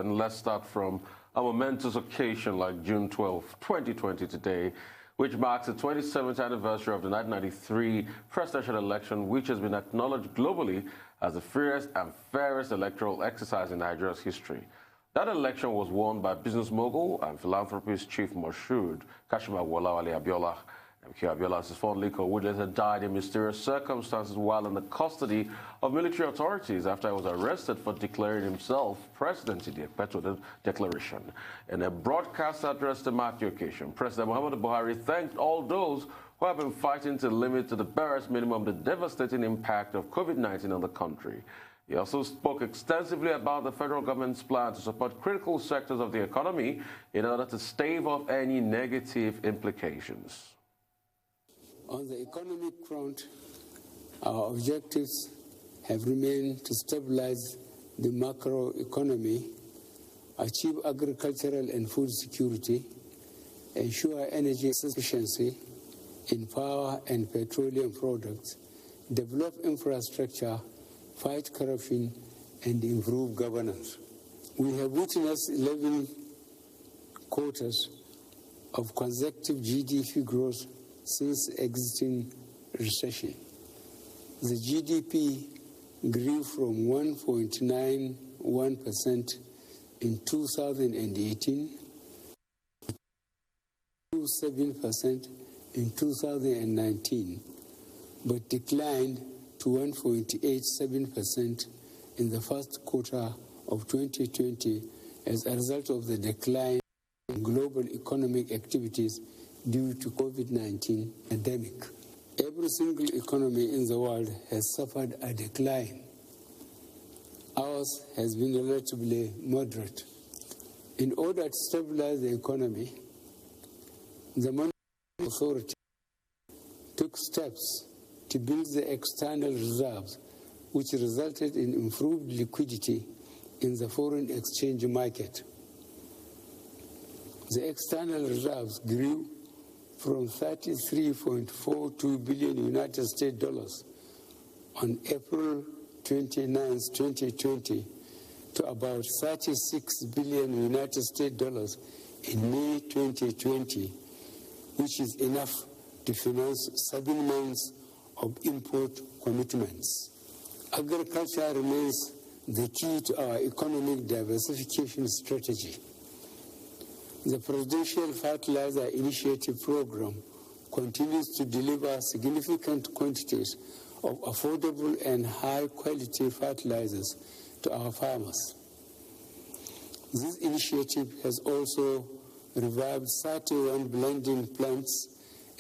And let's start from a momentous occasion like June 12, 2020 today, which marks the 27th anniversary of the 1993 presidential election, which has been acknowledged globally as the freest and fairest electoral exercise in Nigeria's history. That election was won by business mogul and philanthropist Chief Moshood Kashima Wolawale Abiola. MK Abiola is fondly who later died in mysterious circumstances while in the custody of military authorities after he was arrested for declaring himself president in the Okpe Declaration. In a broadcast address to mark the occasion, President Muhammadu Buhari thanked all those who have been fighting to limit to the barest minimum the devastating impact of COVID-19 on the country. He also spoke extensively about the federal government's plan to support critical sectors of the economy in order to stave off any negative implications. On the economic front, our objectives have remained to stabilize the macroeconomy, achieve agricultural and food security, ensure energy sufficiency in power and petroleum products, develop infrastructure, fight corruption, and improve governance. We have witnessed 11 quarters of consecutive GDP growth since exiting recession. The GDP grew from 1.91% in 2018 to 7% in 2019, but declined to 1.87% in the first quarter of 2020 as a result of the decline in global economic activities due to COVID-19 pandemic. Every single economy in the world has suffered a decline. Ours has been relatively moderate. In order to stabilize the economy, the Monetary Authority took steps to build the external reserves, which resulted in improved liquidity in the foreign exchange market. The external reserves grew from $33.42 billion United States dollars on April 29, 2020, to about $36 billion United States dollars in May 2020, which is enough to finance 7 months of import commitments. Agriculture remains the key to our economic diversification strategy. The Presidential Fertilizer Initiative Program continues to deliver significant quantities of affordable and high-quality fertilizers to our farmers. This initiative has also revived 31 blending plants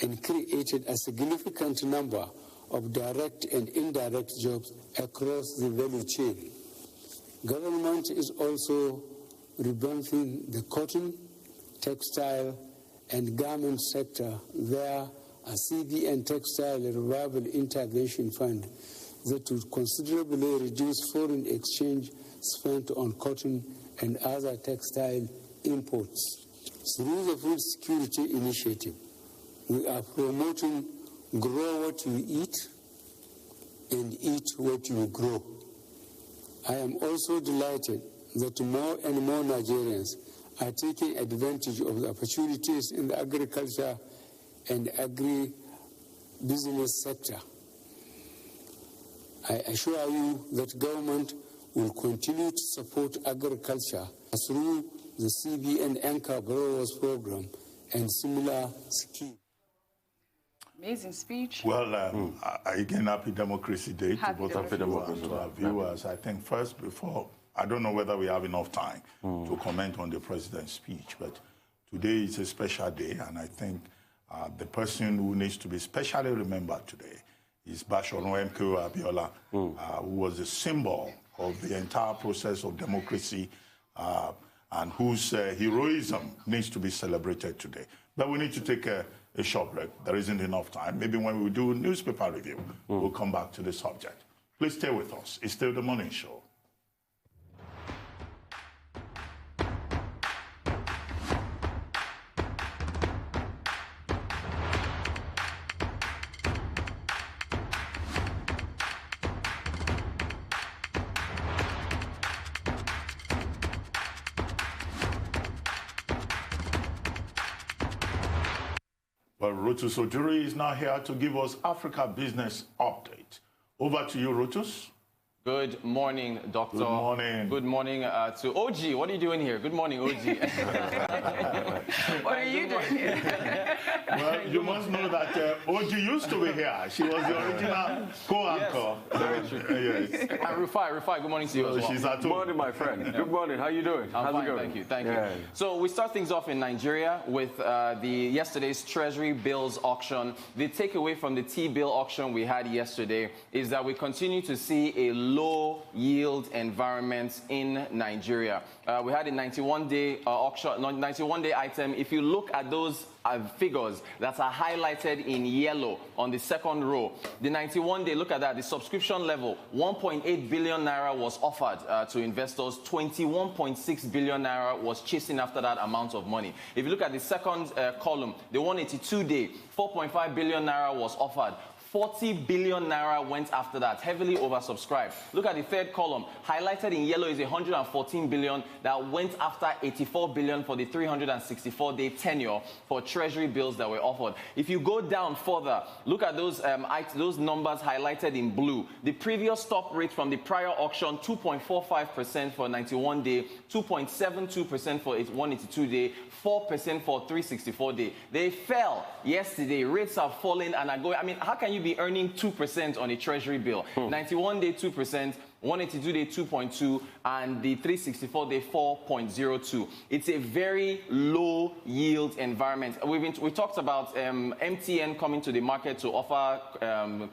and created a significant number of direct and indirect jobs across the value chain. Government is also revamping the cotton, textile, and garment sector via a CBN Textile Revival Intervention Fund that would considerably reduce foreign exchange spent on cotton and other textile imports. Through the Food Security Initiative, we are promoting grow what you eat and eat what you grow. I am also delighted that more and more Nigerians are taking advantage of the opportunities in the agriculture and agri-business sector. I assure you that government will continue to support agriculture through the CBN Anchor Borrowers Program and similar schemes. Amazing speech. Well, again, happy Democracy Day to both of you and to our viewers. I think first, before, I don't know whether we have enough time to comment on the president's speech, but today is a special day, and I think the person who needs to be specially remembered today is Bashoru MK Abiola, who was a symbol of the entire process of democracy and whose heroism needs to be celebrated today. But we need to take a short break. There isn't enough time. Maybe when we do newspaper review, we'll come back to the subject. Please stay with us. It's still the morning show. Well, Rotus Odiri is now here to give us Africa Business Update. Over to you, Rotus. Good morning, Doctor. Good morning. Good morning to OG. What are you doing here? Good morning, OG. What are you doing here? Well, you must know that OG used to be here. She was the original co-anchor. Yes, yes. And Rufai, good morning to you as well. She's at home. Good morning, my friend. Good morning. How you doing? I'm How's fine, it going? thank you. So we start things off in Nigeria with yesterday's Treasury bills auction. The takeaway from the T-bill auction we had yesterday is that we continue to see a low yield environment in Nigeria. We had a 91-day auction, 91-day item. If you look at those figures that are highlighted in yellow on the second row, the 91-day, look at that, the subscription level, 1.8 billion naira was offered to investors, 21.6 billion naira was chasing after that amount of money. If you look at the second column, the 182-day, 4.5 billion naira was offered. 40 billion naira went after that, heavily oversubscribed. Look at the third column. Highlighted in yellow is 114 billion that went after 84 billion for the 364-day tenure for Treasury bills that were offered. If you go down further, look at those numbers highlighted in blue. The previous stop rate from the prior auction, 2.45% for 91-day, 2.72% for 182-day, 4% for 364-day. They fell yesterday. Rates are falling and are going. I mean, how can you be earning 2% on a Treasury bill? 91-day 2%, 182-day 2.2, and the 364-day 4.02. It's a very low yield environment. We talked about MTN coming to the market to offer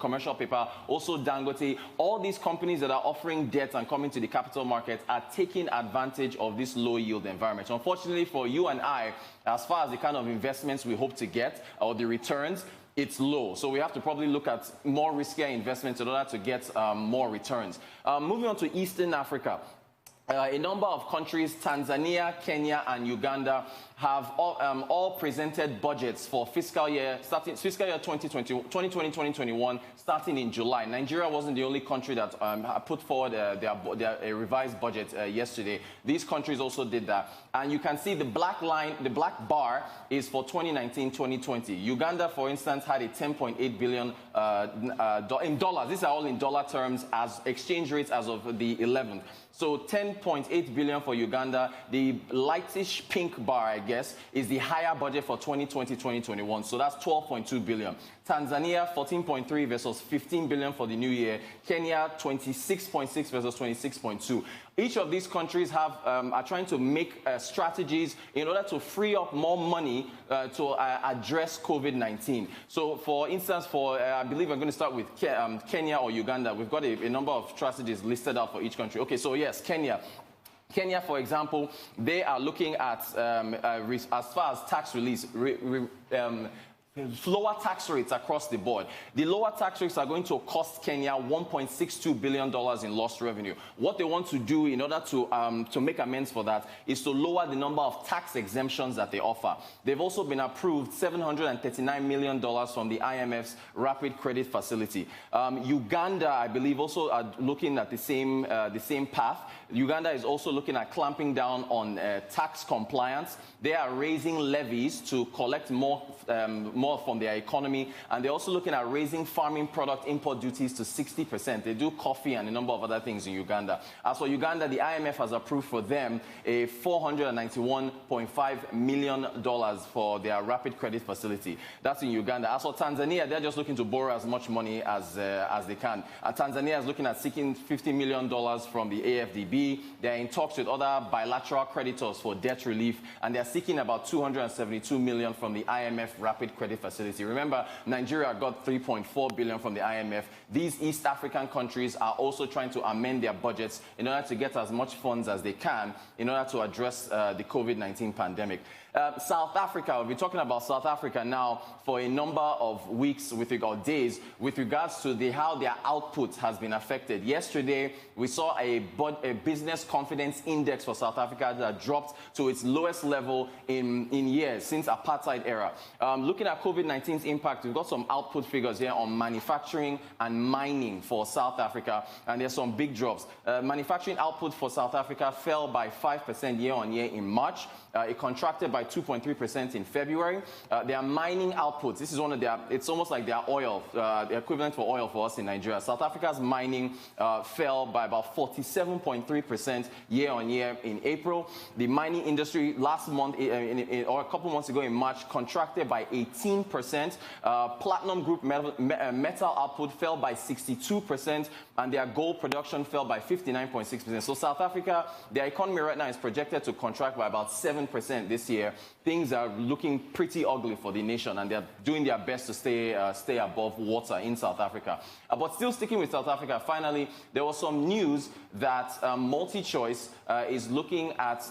commercial paper, also Dangote. All these companies that are offering debt and coming to the capital market are taking advantage of this low yield environment. Unfortunately for you and I, as far as the kind of investments we hope to get or the returns, it's low. So we have to probably look at more riskier investments in order to get more returns. Moving on to Eastern Africa. A number of countries, Tanzania, Kenya, and Uganda, have all presented budgets for fiscal year 2020-2021, starting in July. Nigeria wasn't the only country that put forward their revised budget yesterday. These countries also did that. And you can see the black line, the black bar is for 2019-2020. Uganda, for instance, had a 10.8 billion in dollars. These are all in dollar terms as exchange rates as of the 11th. So 10.8 billion for Uganda. The lightish pink bar, I guess, is the higher budget for 2020-2021. So that's 12.2 billion. Tanzania, 14.3 versus 15 billion for the new year. Kenya, 26.6 versus 26.2. Each of these countries are trying to make strategies in order to free up more money to address COVID-19. So, for instance, I believe I'm going to start with Kenya or Uganda. We've got a number of strategies listed out for each country. Okay, so yes, Kenya. Kenya, for example, they are looking at, as far as tax release, lower tax rates across the board. The lower tax rates are going to cost Kenya $1.62 billion in lost revenue. What they want to do in order to make amends for that is to lower the number of tax exemptions that they offer. They've also been approved $739 million from the IMF's Rapid Credit Facility. Uganda, I believe, also are looking at the same path. Uganda is also looking at clamping down on tax compliance. They are raising levies to collect more from their economy, and they're also looking at raising farming product import duties to 60%. They do coffee and a number of other things in Uganda. As for Uganda, the IMF has approved for them a $491.5 million for their rapid credit facility. That's in Uganda. As for Tanzania, they're just looking to borrow as much money as they can. Tanzania is looking at seeking $50 million from the AFDB. They're in talks with other bilateral creditors for debt relief, and they're seeking about $272 million from the IMF Rapid Credit Facility. Remember, Nigeria got $3.4 billion from the IMF. These East African countries are also trying to amend their budgets in order to get as much funds as they can in order to address the COVID-19 pandemic. South Africa, we'll be talking about South Africa now for a number of weeks or days with regards to how their output has been affected. Yesterday, we saw a business confidence index for South Africa that dropped to its lowest level in years since apartheid era. Looking at at COVID-19's impact, we've got some output figures here on manufacturing and mining for South Africa, and there's some big drops. Manufacturing output for South Africa fell by 5% year-on-year in March. It contracted by 2.3% in February. Their mining outputs, this is one of their, it's almost like their oil, the equivalent for oil for us in Nigeria. South Africa's mining fell by about 47.3% year-on-year in April. The mining industry last month, or a couple months ago in March, contracted by 18%. Platinum group metal output fell by 62%, and their gold production fell by 59.6%. So South Africa, their economy right now is projected to contract by about 7% this year. Things are looking pretty ugly for the nation, and they're doing their best to stay above water in South Africa. But still sticking with South Africa, finally, there was some news that MultiChoice is looking at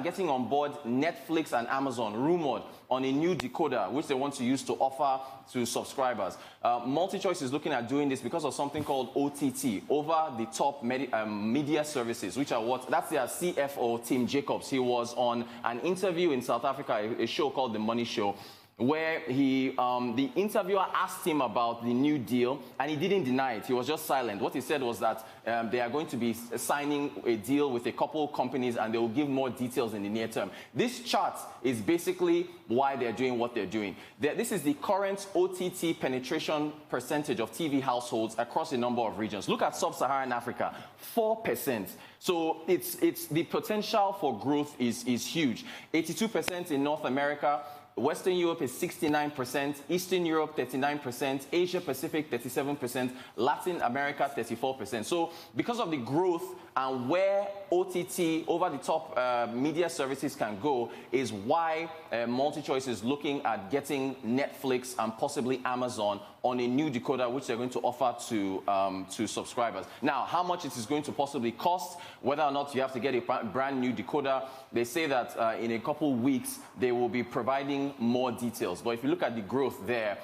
getting on board Netflix and Amazon, rumored, on a new decoder, which they want to use to offer to subscribers. MultiChoice is looking at doing this because of something called OTT, over-the-top media services, which are what, that's their CFO, Tim Jacobs. He was on an interview in South Africa, a show called The Money Show, where the interviewer asked him about the new deal, and he didn't deny it. He was just silent. What he said was that they are going to be signing a deal with a couple companies, and they will give more details in the near term. This chart is basically why they're doing what they're doing. This is the current OTT penetration percentage of TV households across a number of regions. Look at Sub-Saharan Africa, 4%. So it's the potential for growth is huge. 82% in North America. Western Europe is 69%, Eastern Europe 39%, Asia Pacific 37%, Latin America 34%. So because of the growth and where OTT, over-the-top media services can go, is why MultiChoice is looking at getting Netflix and possibly Amazon on a new decoder, which they're going to offer to subscribers. Now, how much it is going to possibly cost, whether or not you have to get a brand new decoder, they say that in a couple weeks they will be providing more details. But if you look at the growth there,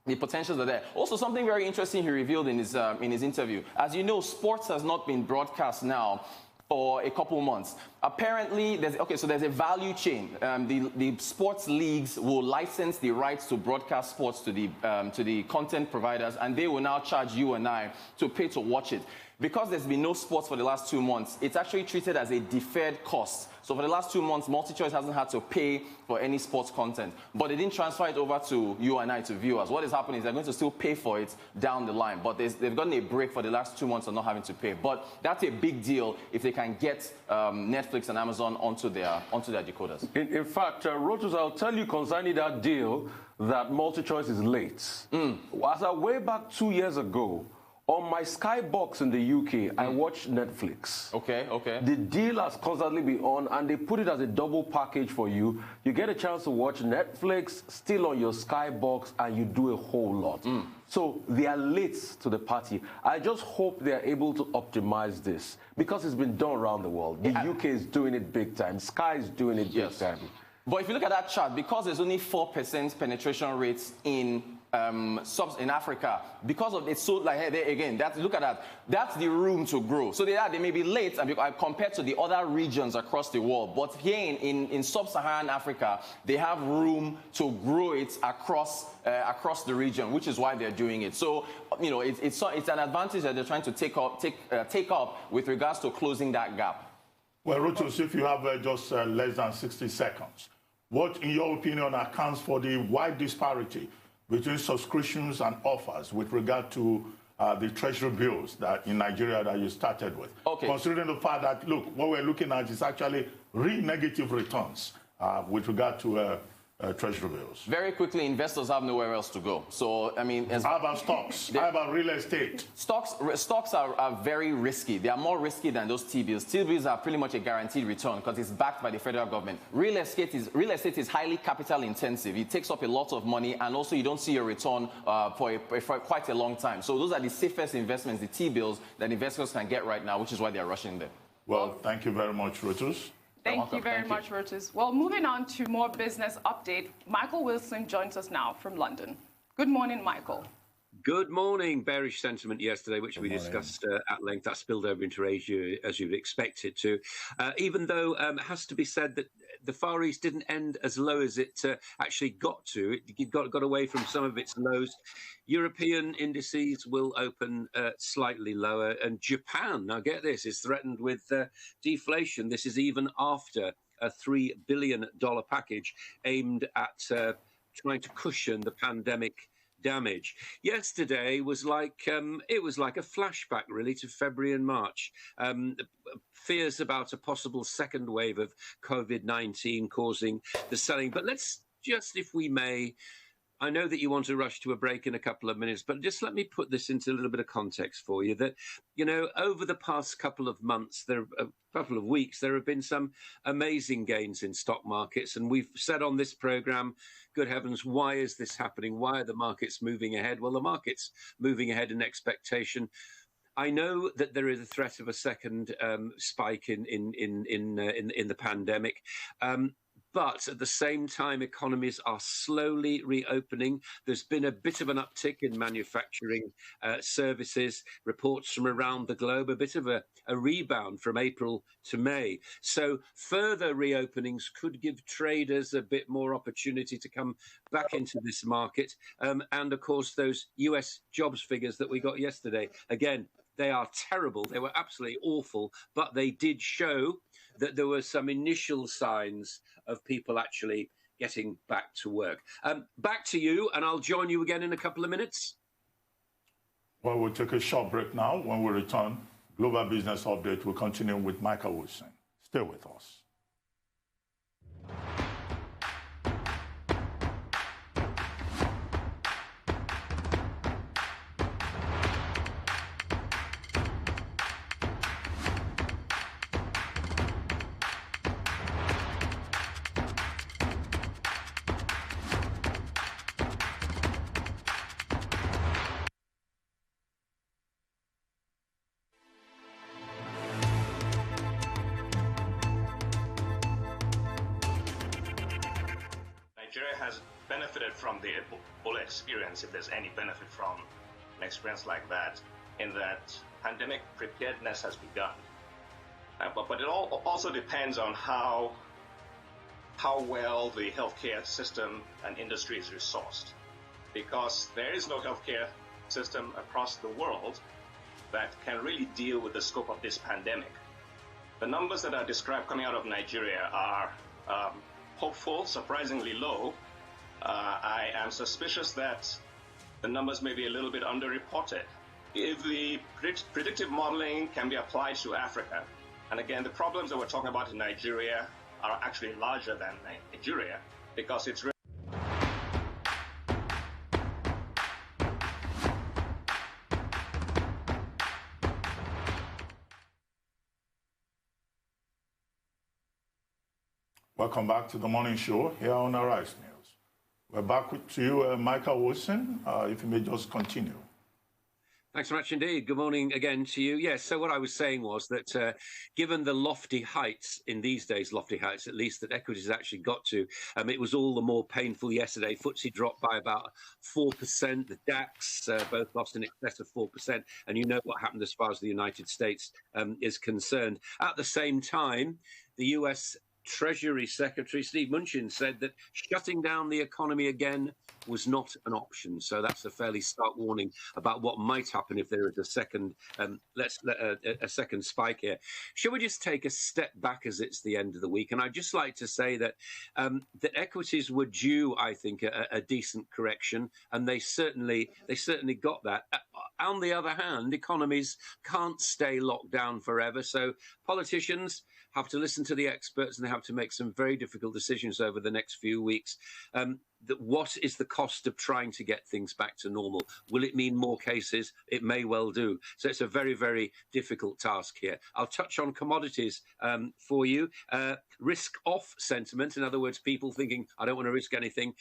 the potentials are there. Also, something very interesting he revealed in his interview. As you know, sports has not been broadcast now for a couple months. Apparently, there's a value chain. The sports leagues will license the rights to broadcast sports to the content providers, and they will now charge you and I to pay to watch it. Because there's been no sports for the last 2 months, it's actually treated as a deferred cost. So for the last 2 months, MultiChoice hasn't had to pay for any sports content. But they didn't transfer it over to you and I, to viewers. What is happening is they're going to still pay for it down the line. But they've gotten a break for the last 2 months of not having to pay. But that's a big deal if they can get Netflix and Amazon onto their decoders. In fact, Rotus, I'll tell you concerning that deal that MultiChoice is late. As I way back 2 years ago, on my Sky box in the UK, I watched Netflix. Okay. The deal has constantly been on, and they put it as a double package for you. You get a chance to watch Netflix still on your Sky box, and you do a whole lot. So they are late to the party. I just hope they are able to optimize this, because it's been done around the world. The UK is doing it big time. Sky is doing it big time. But if you look at that chart, because there's only 4% penetration rates in Africa, because of it's so look at that. That's the room to grow. So they may be late compared to the other regions across the world, but here in Sub-Saharan Africa, they have room to grow it across the region, which is why they're doing it. So it's an advantage that they're trying to take up with regards to closing that gap. Well, Rotus, if you have just less than 60 seconds, what, in your opinion, accounts for the wide disparity between subscriptions and offers with regard to the treasury bills that in Nigeria that you started with? Okay. Considering the fact that, look, what we're looking at is actually real negative returns with regard to treasury bills. Very quickly, investors have nowhere else to go. So, I mean... How about stocks? How about real estate? Stocks are very risky. They are more risky than those T-bills. T-bills are pretty much a guaranteed return because it's backed by the federal government. Real estate is highly capital intensive. It takes up a lot of money, and also you don't see a return for quite a long time. So those are the safest investments, the T-bills, that investors can get right now, which is why they're rushing them. Well, thank you very much, Rotus. Thank you very much, Rotus. Well, moving on to more business update, Michael Wilson joins us now from London. Good morning, Michael. Good morning. Bearish sentiment yesterday, which we discussed at length. That spilled over into Asia, as you'd expect it to. Even though it has to be said that the Far East didn't end as low as it actually got to. It got away from some of its lows. European indices will open slightly lower. And Japan, now get this, is threatened with deflation. This is even after a $3 billion package aimed at trying to cushion the pandemic damage. Yesterday was like it was like a flashback really to February and March. Fears about a possible second wave of COVID-19 causing the selling. But let's just, if we may, I know that you want to rush to a break in a couple of minutes, but just let me put this into a little bit of context for you. That, you know, over the past couple of months, a couple of weeks, there have been some amazing gains in stock markets. And we've said on this program, good heavens, why is this happening? Why are the markets moving ahead? Well, the market's moving ahead in expectation. I know that there is a threat of a second spike in the pandemic. But at the same time, economies are slowly reopening. There's been a bit of an uptick in manufacturing services, reports from around the globe, a bit of a rebound from April to May. So further reopenings could give traders a bit more opportunity to come back into this market. And of course, those US jobs figures that we got yesterday, again, they are terrible. They were absolutely awful, but they did show that there were some initial signs of people actually getting back to work. Back to you, and I'll join you again in a couple of minutes. Well, we'll take a short break now. When we return, Global Business Update will continue with Michael Wilson. Stay with us. Nigeria has benefited from the Ebola experience, if there's any benefit from an experience like that, in that pandemic preparedness has begun. But it all also depends on how well the healthcare system and industry is resourced, because there is no healthcare system across the world that can really deal with the scope of this pandemic. The numbers that are described coming out of Nigeria are hopeful, surprisingly low. I am suspicious that the numbers may be a little bit underreported. If the predictive modeling can be applied to Africa, and again, the problems that we're talking about in Nigeria are actually larger than Nigeria, because it's Welcome back to the morning show here on Arise News. We're back to you, Michael Wilson. If you may just continue. Thanks so much indeed. Good morning again to you. Yes, so what I was saying was that given the lofty heights, in these days, lofty heights at least, that equities actually got to, it was all the more painful yesterday. FTSE dropped by about 4%. The DAX both lost in excess of 4%. And you know what happened as far as the United States is concerned. At the same time, the US Treasury Secretary Steve Mnuchin said that shutting down the economy again was not an option. So that's a fairly stark warning about what might happen if there is a second, a second spike here. Shall we just take a step back as it's the end of the week? And I'd just like to say that that equities were due, I think, a decent correction, and they certainly got that. On the other hand, economies can't stay locked down forever. So politicians have to listen to the experts, and they have to make some very difficult decisions over the next few weeks. What is the cost of trying to get things back to normal? Will it mean more cases? It may well do. So it's a very, very difficult task here. I'll touch on commodities for you. Risk-off sentiment, in other words, people thinking, I don't want to risk anything.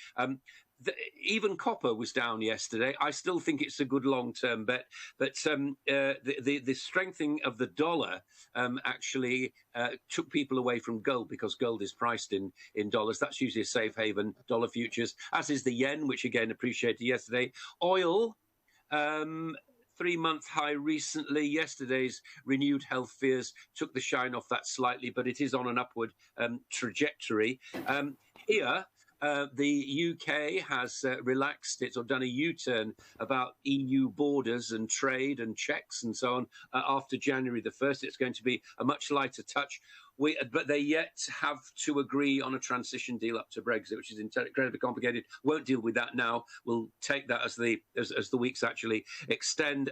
Even copper was down yesterday. I still think it's a good long-term bet, but the strengthening of the dollar actually took people away from gold, because gold is priced in dollars. That's usually a safe haven, dollar futures, as is the yen, which again appreciated yesterday. Oil 3-month high recently. Yesterday's renewed health fears took the shine off that slightly, but it is on an upward trajectory. Here, the UK has relaxed it or done a U-turn about EU borders and trade and checks and so on after January the 1st. It's going to be a much lighter touch. But they yet have to agree on a transition deal up to Brexit, which is incredibly complicated. Won't deal with that now. We'll take that as the weeks actually extend.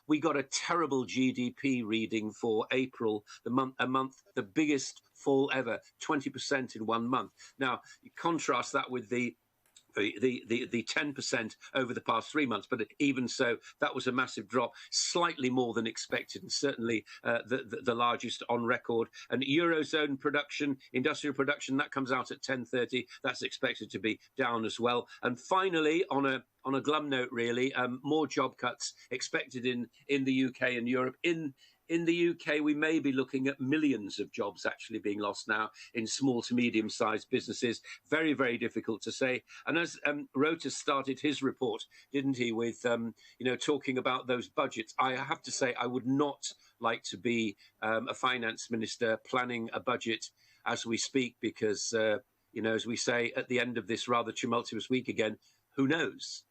We got a terrible GDP reading for April, the biggest fall ever, 20% in 1 month. Now, you contrast that with the 10% over the past 3 months, but even so, that was a massive drop, slightly more than expected, and certainly the largest on record. And Eurozone production, industrial production, that comes out at 10:30. That's expected to be down as well. And finally, on a glum note, really, more job cuts expected in the UK and Europe. In the UK, we may be looking at millions of jobs actually being lost now in small to medium-sized businesses. Very, very difficult to say. And as Rotus started his report, didn't he, with talking about those budgets, I have to say I would not like to be a finance minister planning a budget as we speak, because as we say at the end of this rather tumultuous week again, who knows?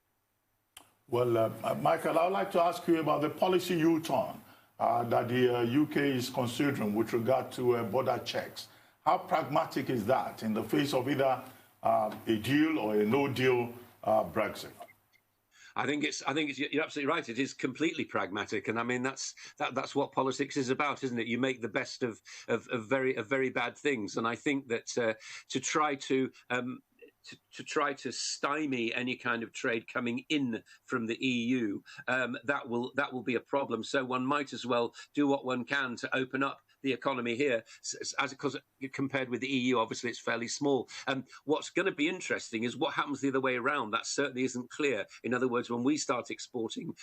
Well, Michael, I would like to ask you about the policy U-turn that the UK is considering with regard to border checks. How pragmatic is that in the face of either a deal or a no-deal Brexit? I think you're absolutely right. It is completely pragmatic, and I mean that's what politics is about, isn't it? You make the best of very bad things, and I think that to try to stymie any kind of trade coming in from the EU, that will be a problem. So one might as well do what one can to open up the economy here, because compared with the EU, obviously it's fairly small. What's going to be interesting is what happens the other way around. That certainly isn't clear. In other words, when we start exporting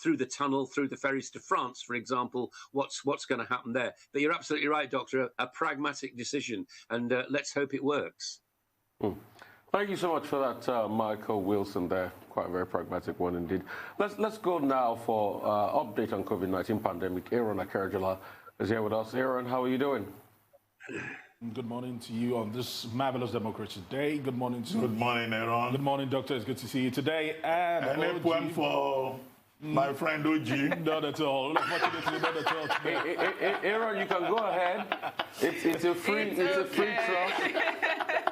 through the tunnel, through the ferries to France, for example, what's going to happen there? But you're absolutely right, Doctor. A pragmatic decision, and let's hope it works. Thank you so much for that, Michael Wilson there. Quite a very pragmatic one indeed. Let's go now for update on COVID-19 pandemic. Aaron Akerjala is here with us. Aaron, how are you doing? Good morning to you on this marvelous Democracy Day. Good morning to you. Good morning, Aaron. Good morning, Doctor. It's good to see you today. And any point for my friend OG? Not at all. Unfortunately, not at all. Aaron, you can go ahead. It's a free trust.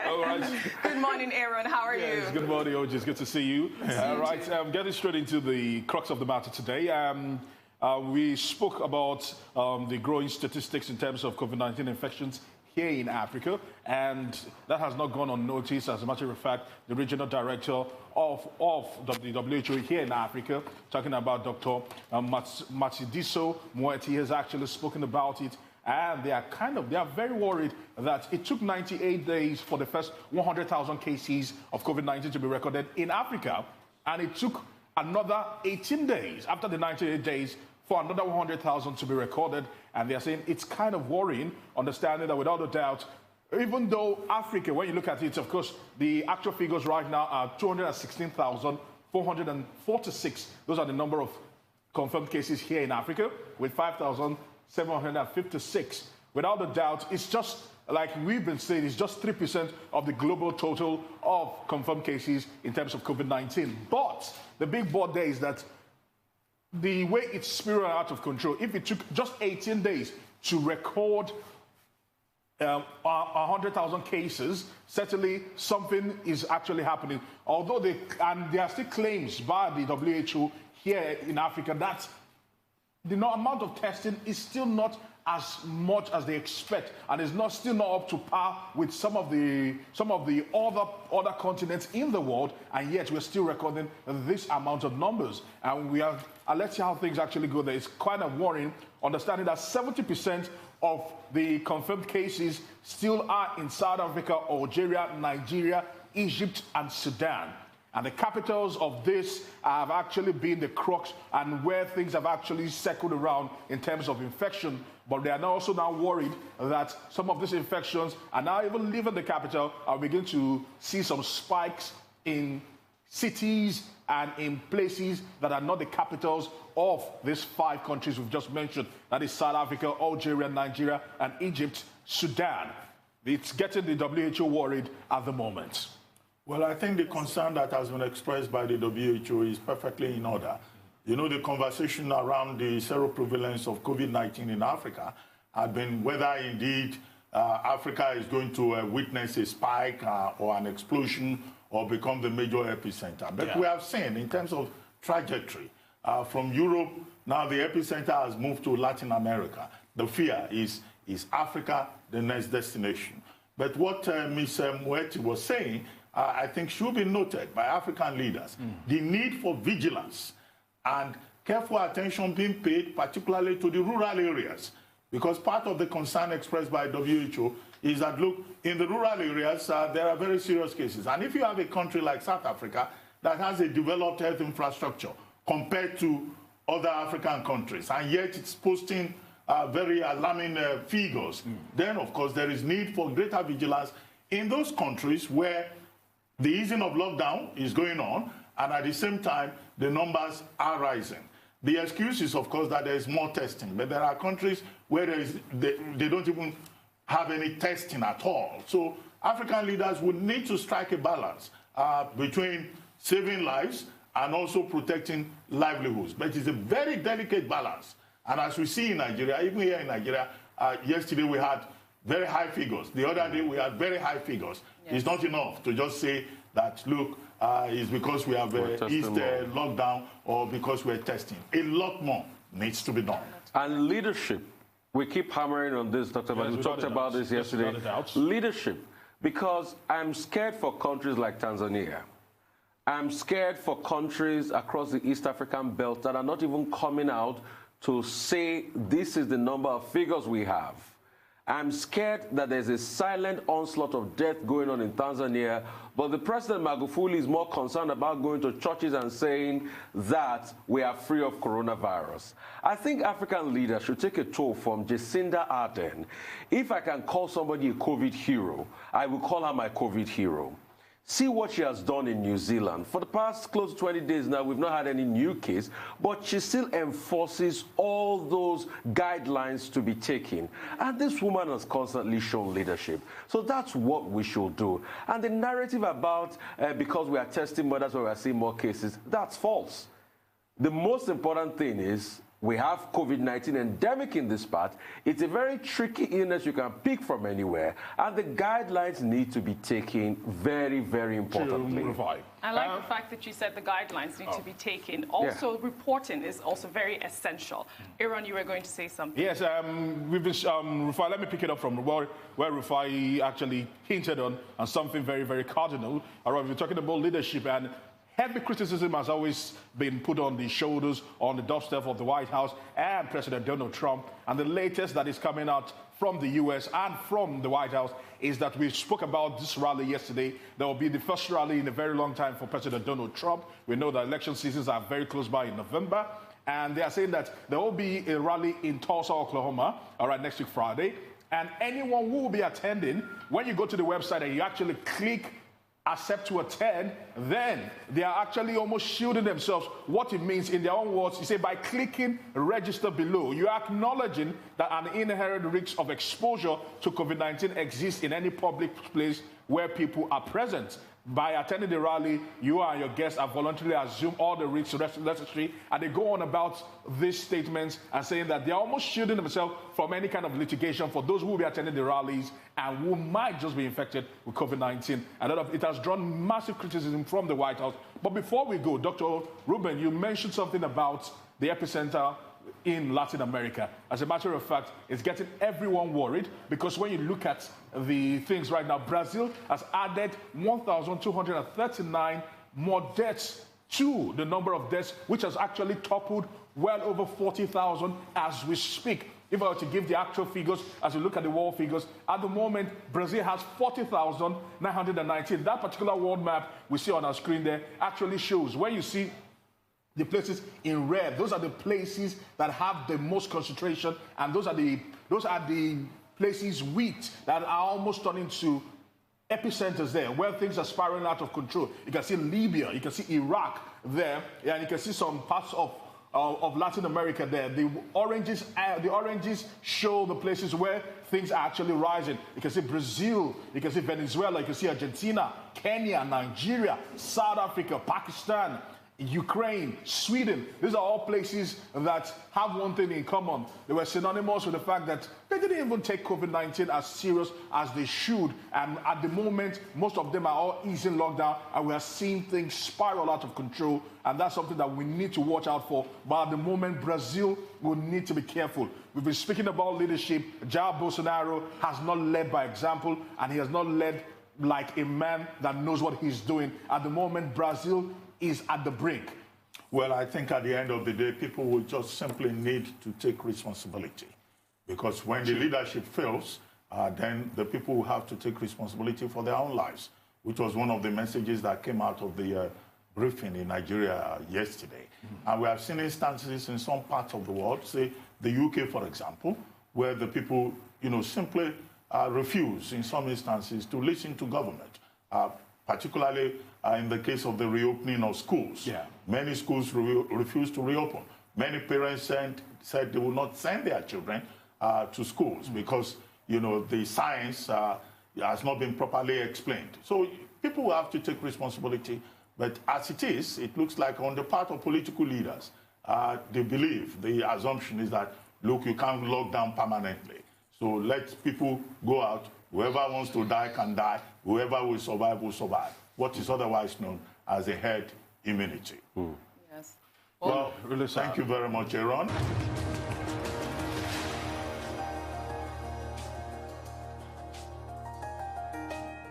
All right. Good morning, Aaron. How are you? Good morning, OG. It's good to see you. All right. Getting straight into the crux of the matter today. We spoke about the growing statistics in terms of COVID-19 infections here in Africa, and that has not gone unnoticed. As a matter of fact, the regional director of the WHO here in Africa, talking about Dr. Matshidiso Moeti, has actually spoken about it. And they are very worried that it took 98 days for the first 100,000 cases of COVID-19 to be recorded in Africa. And it took another 18 days after the 98 days for another 100,000 to be recorded. And they're saying it's kind of worrying, understanding that without a doubt, even though Africa, when you look at it, of course, the actual figures right now are 216,446. Those are the number of confirmed cases here in Africa, with 5,756. Without a doubt, it's just like we've been saying, it's just 3% of the global total of confirmed cases in terms of COVID-19. But the big board there is that the way it's spiraled out of control, if it took just 18 days to record 100,000 cases, certainly something is actually happening. Although there are still claims by the WHO here in Africa that the amount of testing is still not as much as they expect, and is still not up to par with some of the other continents in the world, and yet we're still recording this amount of numbers. And let's see how things actually go there. It's kind of worrying, understanding that 70% of the confirmed cases still are in South Africa, Algeria, Nigeria, Egypt, and Sudan. And the capitals of this have actually been the crux and where things have actually circled around in terms of infection. But they are also now worried that some of these infections are now even leaving the capital and begin to see some spikes in cities and in places that are not the capitals of these 5 countries we've just mentioned. That is South Africa, Algeria, Nigeria, and Egypt, Sudan. It's getting the WHO worried at the moment. Well, I think the concern that has been expressed by the WHO is perfectly in order. You know, the conversation around the seroprevalence of COVID-19 in Africa had been whether indeed Africa is going to witness a spike or an explosion or become the major epicenter. But we have seen, in terms of trajectory, from Europe, now the epicenter has moved to Latin America. The fear is Africa the next destination? But what Ms. Moeti was saying, I think should be noted by African leaders. The need for vigilance and careful attention being paid, particularly to the rural areas. Because part of the concern expressed by WHO is that, look, in the rural areas, there are very serious cases. And if you have a country like South Africa that has a developed health infrastructure compared to other African countries, and yet it's posting very alarming figures, then, of course, there is need for greater vigilance in those countries where the easing of lockdown is going on, and at the same time, the numbers are rising. The excuse is, of course, that there is more testing, but there are countries where they don't even have any testing at all. So African leaders would need to strike a balance between saving lives and also protecting livelihoods. But it's a very delicate balance. And as we see in Nigeria, even here in Nigeria, yesterday we had very high figures. The other day we had very high figures. Yes. It's not enough to just say that, look, it's because we have eased the lockdown or because we're testing. A lot more needs to be done. And leadership. We keep hammering on this, Dr. Abati. We talked about this yesterday. Leadership. Because I'm scared for countries like Tanzania. I'm scared for countries across the East African belt that are not even coming out to say this is the number of figures we have. I'm scared that there's a silent onslaught of death going on in Tanzania, but the President Magufuli is more concerned about going to churches and saying that we are free of coronavirus. I think African leaders should take a toll from Jacinda Ardern. If I can call somebody a COVID hero, I will call her my COVID hero. See what she has done in New Zealand. For the past close to 20 days now, we've not had any new case, but she still enforces all those guidelines to be taken. And this woman has constantly shown leadership. So that's what we should do. And the narrative about because we are testing mothers or we are seeing more cases, that's false. The most important thing is we have COVID-19 endemic in this part. It's a very tricky illness you can pick from anywhere, and the guidelines need to be taken very, very importantly. I like the fact that you said the guidelines need to be taken. Also, reporting is also very essential. Aaron, you were going to say something. Yes, we've been, Rufai, let me pick it up from where Rufai actually hinted on something very, very cardinal. All right, we're talking about leadership, and heavy criticism has always been put on the shoulders, on the doorstep of the White House and President Donald Trump. And the latest that is coming out from the U.S. and from the White House is that we spoke about this rally yesterday. There will be the first rally in a very long time for President Donald Trump. We know that election seasons are very close by in November. And they are saying that there will be a rally in Tulsa, Oklahoma, all right, next week, Friday. And anyone who will be attending, when you go to the website and you actually click accept to attend, then they are actually almost shielding themselves. What it means in their own words, you say by clicking register below, you are acknowledging that an inherent risk of exposure to COVID-19 exists in any public place where people are present. By attending the rally, you and your guests are voluntarily assume all the risks necessary, and they go on about these statements and saying that they are almost shielding themselves from any kind of litigation for those who will be attending the rallies and who might just be infected with COVID-19. And it has drawn massive criticism from the White House. But before we go, Dr. Reuben, you mentioned something about the epicenter in Latin America. As a matter of fact, it's getting everyone worried because when you look at the things right now, Brazil has added 1,239 more deaths to the number of deaths, which has actually toppled well over 40,000 as we speak. If I were to give the actual figures, as you look at the world figures, at the moment, Brazil has 40,919. That particular world map we see on our screen there actually shows where you see the places in red. Those are the places that have the most concentration, and those are the places that are almost turning to epicenters there where things are spiraling out of control. You can see Libya, you can see Iraq there, and you can see some parts of Latin America there. The oranges show the places where things are actually rising. You can see Brazil, you can see Venezuela, you can see Argentina, Kenya, Nigeria, South Africa, Pakistan, Ukraine, Sweden. These are all places that have one thing in common. They were synonymous with the fact that they didn't even take COVID-19 as serious as they should. And at the moment, most of them are all easing lockdown, and we are seeing things spiral out of control. And that's something that we need to watch out for. But at the moment, Brazil will need to be careful. We've been speaking about leadership. Jair Bolsonaro has not led by example, and he has not led like a man that knows what he's doing. At the moment, Brazil is at the brink. Well, I think at the end of the day, people will just simply need to take responsibility. Because when the leadership fails, then the people will have to take responsibility for their own lives, which was one of the messages that came out of the briefing in Nigeria yesterday. And we have seen instances in some parts of the world, say the UK, for example, where the people, simply refuse, in some instances, to listen to government, particularly in the case of the reopening of schools. Yeah. Many schools refused to reopen. Many parents said they will not send their children to schools because, the science has not been properly explained. So people will have to take responsibility. But as it is, it looks like on the part of political leaders, they believe, the assumption is that, look, you can't lock down permanently. So let people go out. Whoever wants to die can die. Whoever will survive will survive. What is otherwise known as a herd immunity. Yes. Well, really thank you very much, Aaron.